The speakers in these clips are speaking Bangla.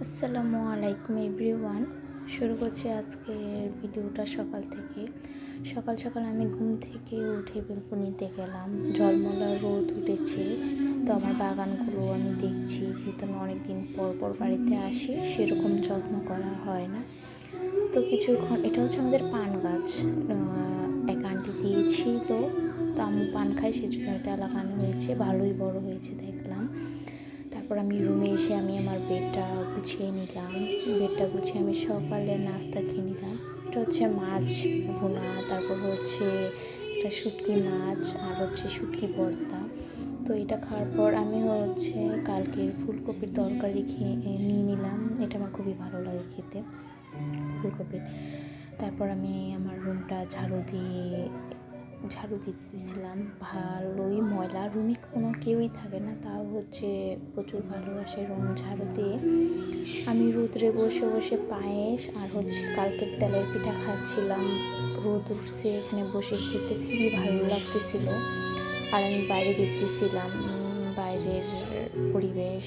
আসসালামু আলাইকুম এভরিওয়ান। শুরু করছি আজকের ভিডিওটা সকাল থেকে। সকাল সকাল আমি ঘুম থেকে উঠে বেলকনিতে গেলাম। ঝলমলা রোদ উঠেছে, তো আমার বাগানগুলো আমি দেখছি, যেহেতু আমি অনেকদিন পর পর বাড়িতে আসি, সেরকম যত্ন করা হয় না। তো কিছুক্ষণ, এটা হচ্ছে আমাদের পান গাছ, এক আন্টি দিয়েছিল, তো আমি পান খাই, সেজন্য এটা লাগানো হয়েছে, ভালোই বড় হয়েছে দেখলাম। তারপর আমি রুমে এসে আমি আমার বেডটা গুছিয়ে নিলাম। বেডটা গুছিয়ে আমি সকালের নাস্তা খেয়ে নিলাম। এটা হচ্ছে মাছ ভুনা, তারপর হচ্ছে একটা শুটকি মাছ, আর হচ্ছে শুটকি ভর্তা। তো এটা খাওয়ার পর আমি হচ্ছে কালকের ফুলকপির তরকারি নিয়ে নিলাম। এটা আমার খুবই ভালো লাগে খেতে, ফুলকপির। তারপর আমি আমার রুমটা ঝাড়ু দিতেছিলাম। ভালোই ময়লা, রুমে কোনো কেউই থাকে না, তাও হচ্ছে প্রচুর ভালোবাসে রুম ঝাড়ু দিয়ে। আমি রোদ্রে বসে বসে পায়েস আর হচ্ছে কালকের তেলের পিঠা খাচ্ছিলাম। রোদ উঠছে, এখানে বসে খেতে খুবই ভালো লাগতেছিল। আর আমি বাইরে দেখতেছিলাম বাইরের পরিবেশ।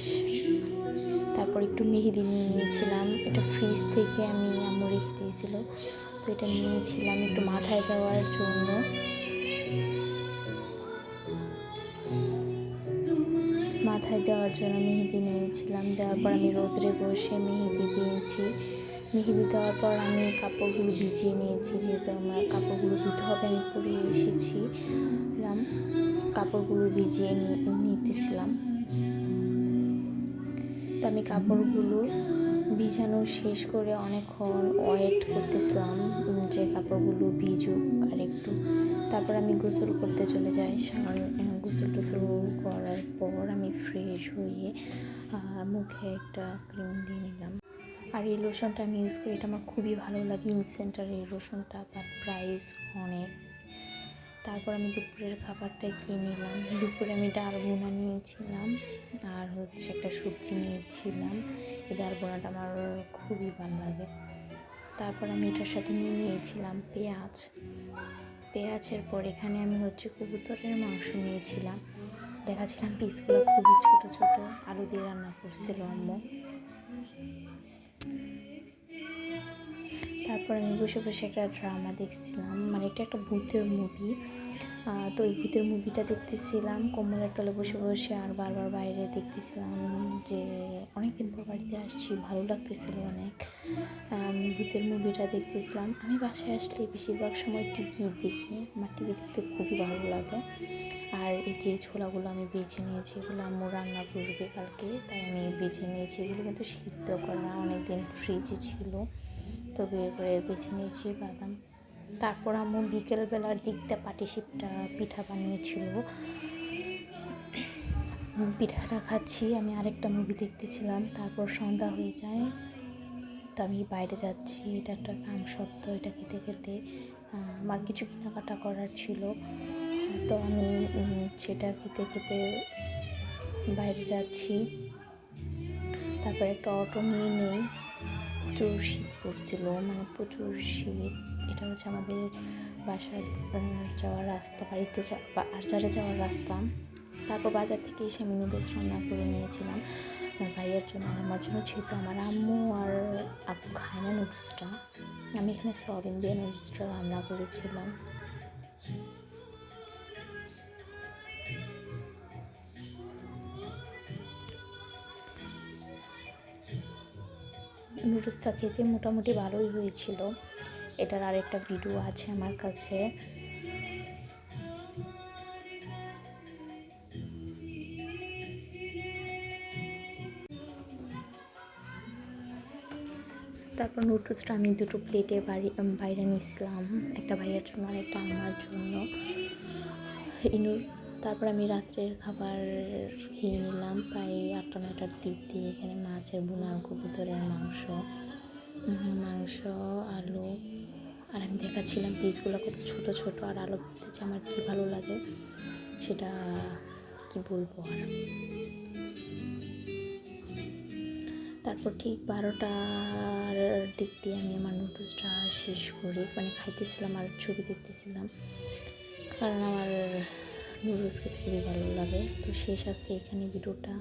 তারপর একটু মেহেদি নিয়ে নিয়েছিলাম, এটা ফ্রিজ থেকে আম্মু রেখে দিয়েছিল, তো এটা নিয়েছিলাম একটু মাথায় দেওয়ার জন্য। মেহেদি নিয়েছিলাম। দেওয়ার পর আমি রোদ্রে বসে মেহেদি দিয়েছি। মেহেদি দেওয়ার পর আমি কাপড়গুলো ভিজিয়ে নিয়েছি, যেহেতু আমার কাপড়গুলো ধুতে হবে, আমি পরে এসেছি। কাপড়গুলো ভিজিয়ে নিতেছিলাম। তো আমি কাপড়গুলো ভিজানো শেষ করে অনেকক্ষণ ওয়েট করতেছিলাম যে কাপড়গুলো ভিজুক আর একটু। তারপর আমি গোসল করতে চলে যাই। গোসল টোসল করার পর আমি ফ্রেশ হয়ে মুখে একটা ক্রিম দিয়ে নিলাম। আর এই লোশনটা আমি ইউজ করি, এটা আমার খুবই ভালো লাগে, ইনসেন্টার এই লোশনটা, তার প্রাইস অনেক। তারপর আমি দুপুরের খাবারটা খেয়ে নিলাম। দুপুরে আমি ডাল বোনা নিয়েছিলাম আর হচ্ছে একটা সবজি নিয়েছিলাম। এই ডাল বোনাটা আমার খুবই ভালো লাগে। তারপর আমি এটার সাথে নিয়েছিলাম পেঁয়াজের পর এখানে আমি হচ্ছে কবুতরের মাংস নিয়েছিলাম। দেখাচ্ছিলাম পিসগুলো খুবই ছোট ছোট, আলু দিয়ে রান্না করছিল আম্মু। তারপর আমি বসে বসে একটা ড্রামা দেখছিলাম, মানে এটা একটা ভূতের মুভি। তো এই ভূতের মুভিটা দেখতেছিলাম কোমরের তলে বসে বসে, আর বারবার বাইরে দেখতেছিলাম, যে অনেকদিন পর বাড়িতে আসছি, ভালো লাগতেছিল অনেক। ভূতের মুভিটা দেখতেছিলাম। আমি বাসায় আসলে বেশিরভাগ সময় টিভি দেখি, আমার টিভি দেখতে খুবই ভালো লাগে। আর এই যে ছোলাগুলো আমি বেছে নিয়েছি, এগুলো আম্মু রান্না করবে কালকে, তাই আমি বেছে নিয়েছি। এগুলো কিন্তু সিদ্ধ করা, অনেকদিন ফ্রিজে ছিল, তো বের করে বেছে নিয়েছি বাদাম। তারপর আম্মু বিকেলবেলার দিকটা পাটিসাপটা পিঠা বানিয়েছিল, পিঠাটা খাচ্ছি, আমি আরেকটা মুভি দেখতেছিলাম। তারপর সন্ধ্যা হয়ে যায়, তো আমি বাইরে যাচ্ছি, এটা একটা কাম সত্য। এটা খেতে খেতে আমার কিছু কেনাকাটা করার ছিল, তো আমি সেটা খেতে খেতে বাইরে যাচ্ছি। তারপর একটা অটো নিয়ে নেই। প্রচুর শীত পড়ছিল, মানে প্রচুর শীত। এটা হচ্ছে আমাদের বাসার যাওয়ার রাস্তা, আরচারে যাওয়ার রাস্তা। তারপর বাজার থেকে এসে আমি নুডলস রান্না করে নিয়েছিলাম আমার ভাইয়ের জন্য আর আমার জন্য, যেহেতু আমার আম্মু আর আপু খায় না নুডলসটা। আমি এখানে সয়াবিন দিয়ে নুডলসটা রান্না করেছিলাম। নুডলসটা খেতে মোটামুটি ভালোই হয়েছিল। এটার আরেকটা ভিডিও আছে আমার কাছে। তারপর নুডলসটা আমি দুটো প্লেটে বাইরে নিয়েছিলাম, একটা ভাইয়ের জন্য আর একটা আমার জন্য। তারপর আমি রাত্রের খাবার খেয়ে নিলাম প্রায় 8টা-9টার দিক দিয়ে। এখানে মাছের বোনা, কবুতরের মাংস, আলু, আর আমি দেখাচ্ছিলাম পিসগুলো কত ছোট ছোট, আর আলু খেতে আমার কী ভালো লাগে সেটা কি বলবো আর। তারপর ঠিক 12টার দিক দিয়ে আমি আমার নুডলসটা শেষ করি, মানে খাইতেছিলাম আর ছবি দেখতেছিলাম, কারণ আমার নুডলস খেতে খুবই ভালো লাগে। তো শেষ আজকে এখানে ভিডিওটা।